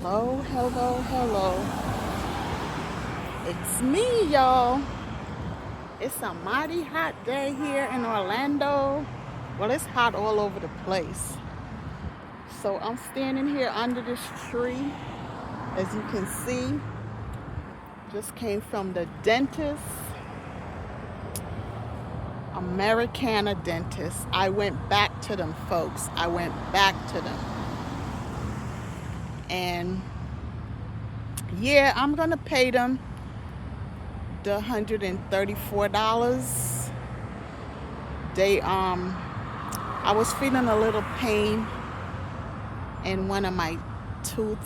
Hello, hello, hello. It's me, y'all. It's a mighty hot day here in Orlando. Well, it's hot all over the place. So I'm standing here under this tree. As you can see, just came from the dentist, Americana dentist. I went back to them, folks. I went back to them. And yeah, I'm going to pay them the $134. I was feeling a little pain in one of my tooth,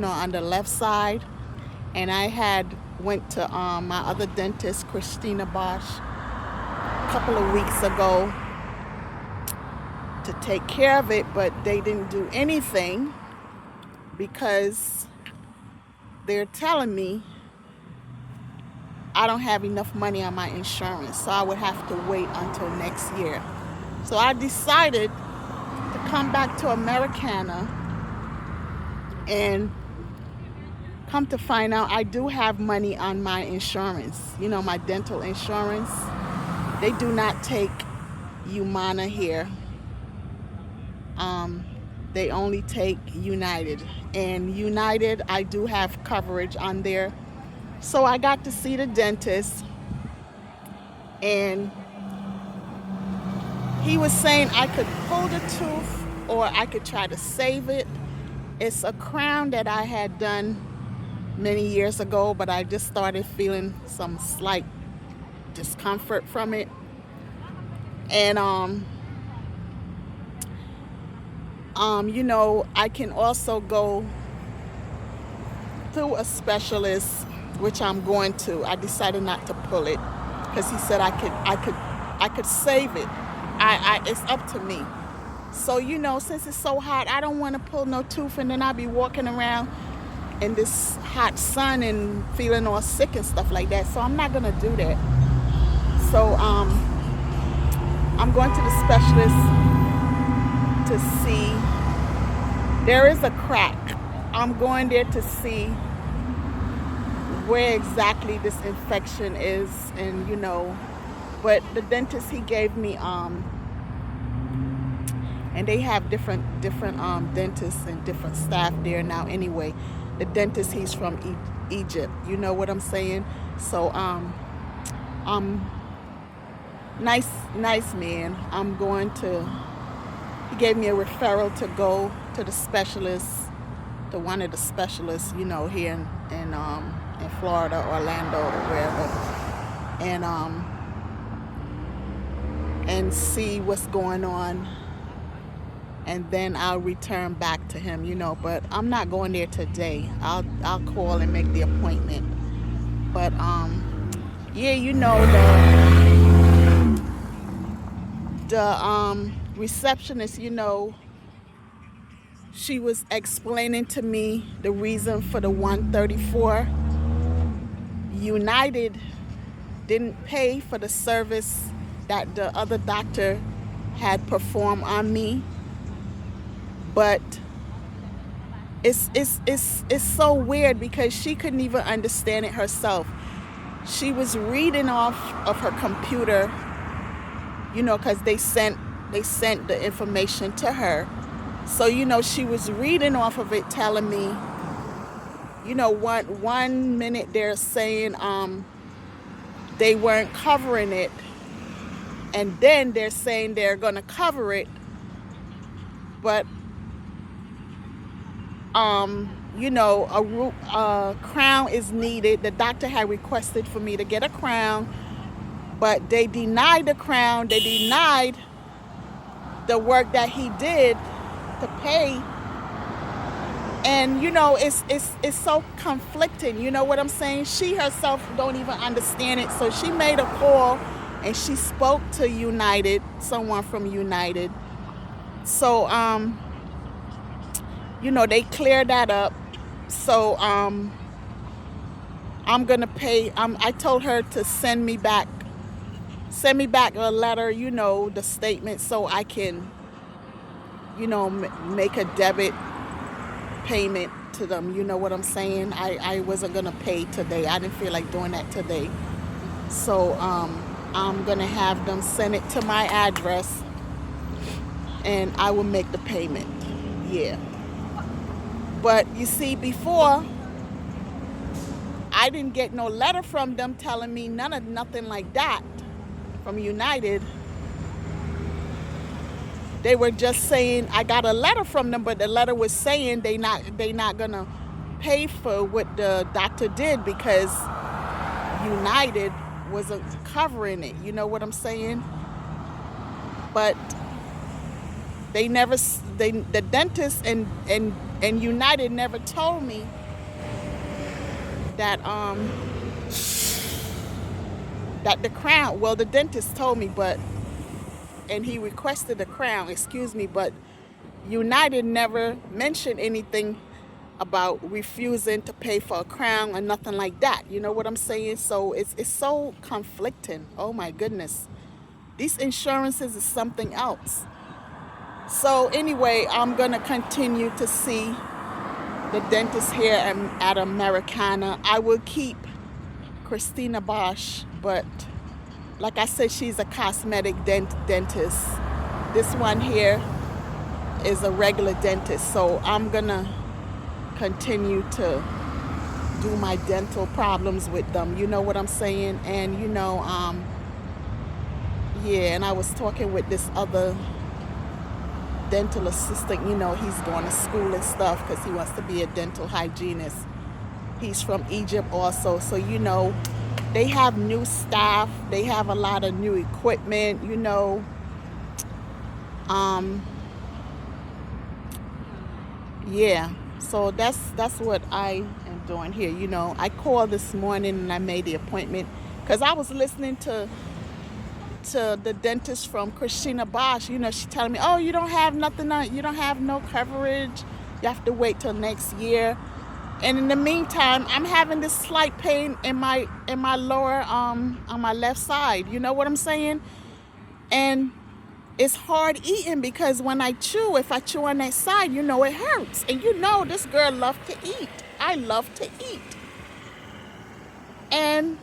on the left side, and I had went to my other dentist, Christina Bosch, a couple of weeks ago to take care of it, but they didn't do anything because they're telling me I don't have enough money on my insurance, so I would have to wait until next year. So I decided to come back to Americana, and come to find out I do have money on my insurance, my dental insurance. They do not take Humana here. They only take United. And United, I do have coverage on there. So I got to see the dentist, and he was saying I could pull the tooth or I could try to save it. It's a crown that I had done many years ago, but I just started feeling some slight discomfort from it. And I can also go through a specialist, which I'm going to. I decided not to pull it because he said I could save it. It's up to me. So since it's so hot, I don't want to pull no tooth, and then I'll be walking around in this hot sun and feeling all sick and stuff like that. So I'm not gonna do that. So I'm going to the specialist to see. There is a crack. I'm going there to see where exactly this infection is, and but the dentist, he gave me and they have different dentists and different staff there now anyway. The dentist, he's from Egypt, you know what I'm saying? So nice man. He gave me a referral to go to the specialist, to one of the specialists, here in Florida, Orlando, or wherever, and see what's going on, and then I'll return back to him, but I'm not going there today. I'll call and make the appointment. But yeah, the receptionist, she was explaining to me the reason for the 134. United didn't pay for the service that the other doctor had performed on me, but it's so weird because she couldn't even understand it herself. She was reading off of her computer, because they sent the information to her. So she was reading off of it, telling me, one minute they're saying they weren't covering it, and then they're saying they're gonna cover it, but a crown is needed. The doctor had requested for me to get a crown, but they denied the crown. They denied the work that he did to pay. And it's so conflicting, you know what I'm saying? She herself don't even understand it. So she made a call and she spoke to United, someone from United. So they cleared that up. So I'm gonna pay. I told her to send me back a letter, the statement, so I can make a debit payment to them. You know what I'm saying? I wasn't gonna pay today. I didn't feel like doing that today. So I'm gonna have them send it to my address, and I will make the payment. Yeah. But you see, before I didn't get no letter from them telling me nothing like that from United. They were just saying I got a letter from them, but the letter was saying they not gonna pay for what the doctor did because United wasn't covering it. You know what I'm saying? But they never, the dentist and United never told me that that the crown. Well, the dentist told me, and he requested a crown. Excuse me, but United never mentioned anything about refusing to pay for a crown or nothing like that. You know what I'm saying? So it's so conflicting. Oh my goodness. These insurances is something else. So anyway, I'm going to continue to see the dentist here at Americana. I will keep Christina Bosch, but like I said, she's a cosmetic dentist. This one here is a regular dentist. So I'm going to continue to do my dental problems with them. You know what I'm saying? And yeah, and I was talking with this other dental assistant. He's going to school and stuff because he wants to be a dental hygienist. He's from Egypt also. So they have new staff, they have a lot of new equipment. Yeah, so that's what I am doing here. I called this morning and I made the appointment because I was listening to the dentist from Christina Bosch. She telling me, oh, you don't have nothing on, you don't have no coverage, you have to wait till next year. And in the meantime, I'm having this slight pain in my lower on my left side. You know what I'm saying? And it's hard eating because when I chew, if I chew on that side, it hurts. And this girl loves to eat. I love to eat. And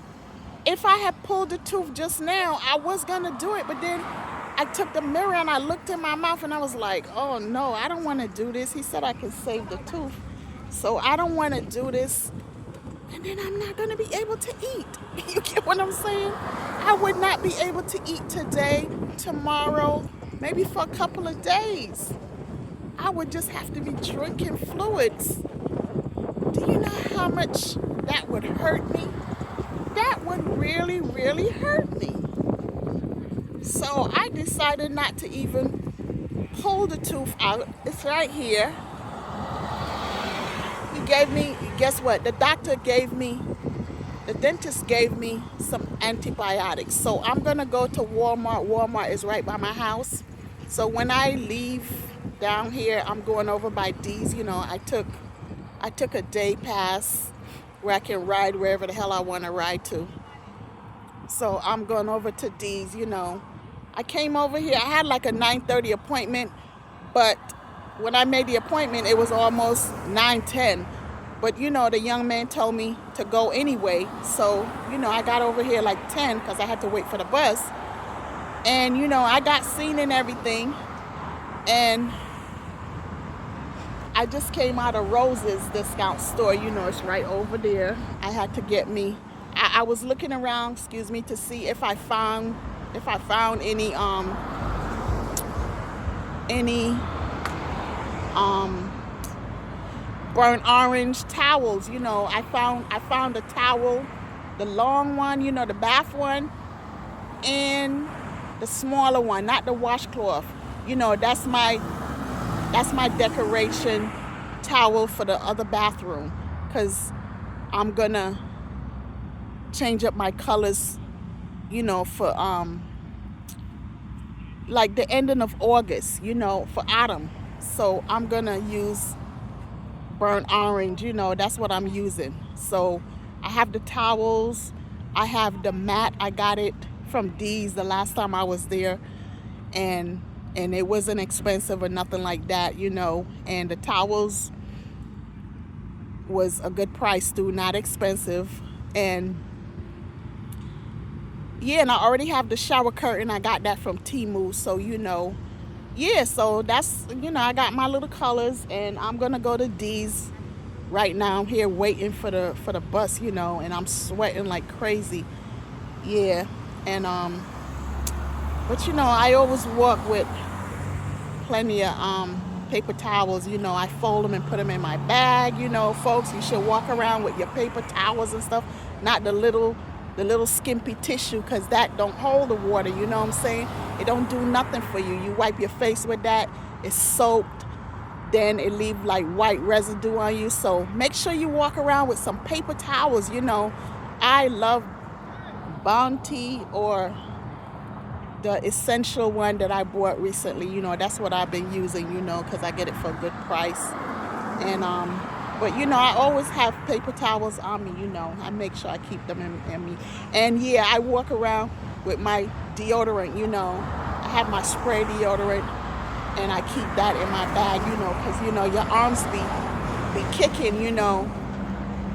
if I had pulled the tooth just now, I was gonna do it, but then I took the mirror and I looked in my mouth and I was like, oh no, I don't want to do this. He said I can save the tooth, so I don't want to do this. And then I'm not gonna be able to eat. You get what I'm saying? I would not be able to eat today, tomorrow, maybe for a couple of days. I would just have to be drinking fluids. Do you know how much that would hurt me? That would really, really hurt me. So I decided not to even pull the tooth out. It's right here. He gave me, guess what? The dentist gave me some antibiotics. So I'm gonna go to Walmart. Walmart is right by my house. So when I leave down here, I'm going over by D's. I took a day pass where I can ride wherever the hell I want to ride to. So I'm going over to D's. I came over here. I had like a 9:30 appointment, but when I made the appointment, it was almost 9:10. But the young man told me to go anyway. So I got over here like 10 because I had to wait for the bus. And I got seen and everything. And I just came out of Rose's discount store. It's right over there. I had to get me. I was looking around, to see if I found any burnt orange towels. I found a towel, the long one, the bath one, and the smaller one, not the washcloth. That's my decoration towel for the other bathroom, because I'm gonna change up my colors, for like the ending of August, for autumn. So I'm gonna use burnt orange, that's what I'm using. So I have the towels, I have the mat. I got it from D's the last time I was there, and it wasn't expensive or nothing like that, and the towels, was a good price too, not expensive. And yeah, and I already have the shower curtain. I got that from Temu. So, yeah, so that's, I got my little colors, and I'm going to go to D's right now. I'm here waiting for the bus, and I'm sweating like crazy. Yeah. And, but, I always walk with plenty of paper towels. I fold them and put them in my bag. Folks, you should walk around with your paper towels and stuff, not the little skimpy tissue, because that don't hold the water. You know what I'm saying? It don't do nothing for you. You wipe your face with that, it's soaked, then it leave like white residue on you. So make sure you walk around with some paper towels. I love Bounty, or the essential one that I bought recently. That's what I've been using, because I get it for a good price. And but I always have paper towels on me. I make sure I keep them in me. And yeah, I walk around with my deodorant. I have my spray deodorant, and I keep that in my bag. Because your arms be kicking.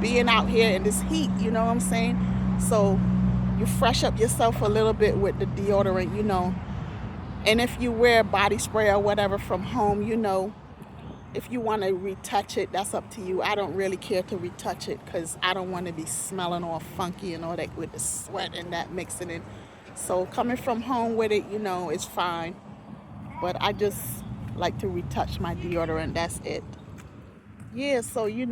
Being out here in this heat. You know what I'm saying? So you fresh up yourself a little bit with the deodorant. And if you wear body spray or whatever from home, if you want to retouch it, that's up to you. I don't really care to retouch it, because I don't want to be smelling all funky and all that with the sweat and that mixing in. So coming from home with it, it's fine. But I just like to retouch my deodorant. That's it. Yeah, so yeah,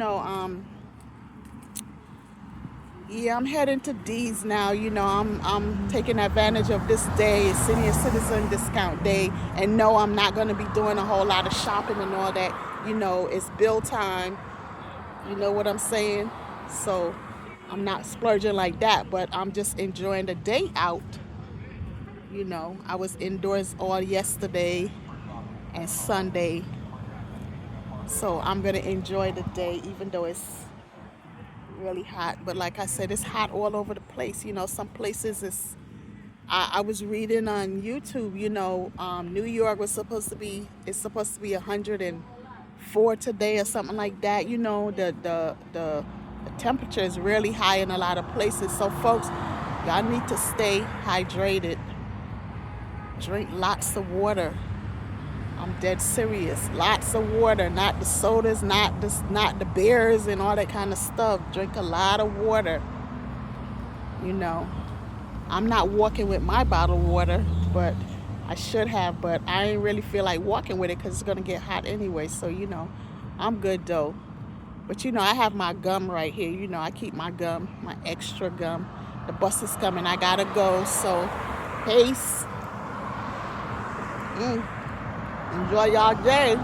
I'm heading to D's now. I'm taking advantage of this day, senior citizen discount day, and no, I'm not going to be doing a whole lot of shopping and all that. It's bill time. You know what I'm saying? So I'm not splurging like that, but I'm just enjoying the day out. I was indoors all yesterday and Sunday, so I'm going to enjoy the day, even though it's really hot. But like I said, it's hot all over the place. Some places I was reading on YouTube, New York it's supposed to be 104 today or something like that. The temperature is really high in a lot of places. So folks, y'all need to stay hydrated. Drink lots of water. I'm dead serious. Lots of water, not the sodas, not the beers and all that kind of stuff. Drink a lot of water. I'm not walking with my bottled water, but I should have. But I ain't really feel like walking with it, because it's gonna get hot anyway. So I'm good though. But I have my gum right here. I keep my gum, my extra gum. The bus is coming. I gotta go. So peace. Enjoy y'all day.